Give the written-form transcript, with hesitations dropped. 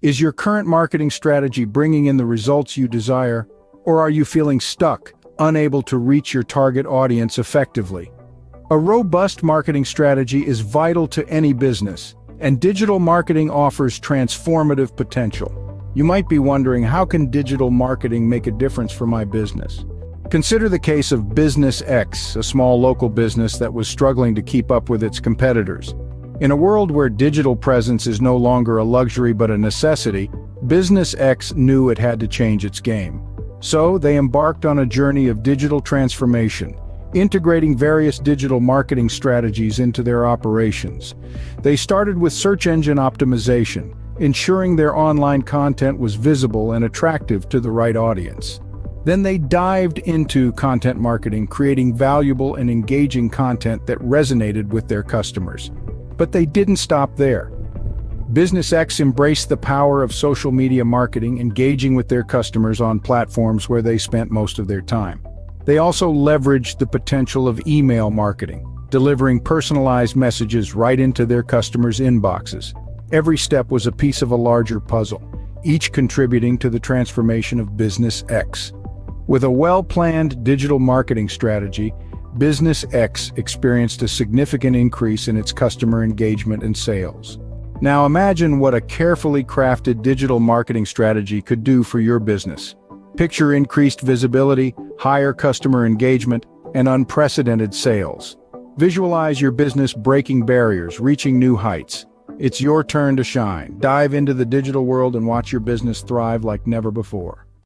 Is your current marketing strategy bringing in the results you desire, or are you feeling stuck, unable to reach your target audience effectively? A robust marketing strategy is vital to any business, and digital marketing offers transformative potential. You might be wondering, how can digital marketing make a difference for my business? Consider the case of Business X, a small local business that was struggling to keep up with its competitors. In a world where digital presence is no longer a luxury but a necessity, Business X knew it had to change its game. So they embarked on a journey of digital transformation, integrating various digital marketing strategies into their operations. They started with search engine optimization, ensuring their online content was visible and attractive to the right audience. Then they dived into content marketing, creating valuable and engaging content that resonated with their customers. But they didn't stop there. Business X embraced the power of social media marketing, engaging with their customers on platforms where they spent most of their time. They also leveraged the potential of email marketing, delivering personalized messages right into their customers' inboxes. Every step was a piece of a larger puzzle, each contributing to the transformation of Business X. With a well-planned digital marketing strategy, Business X experienced a significant increase in its customer engagement and sales. Now imagine what a carefully crafted digital marketing strategy could do for your business. Picture increased visibility, higher customer engagement, and unprecedented sales. Visualize your business breaking barriers, reaching new heights. It's your turn to shine. Dive into the digital world and watch your business thrive like never before.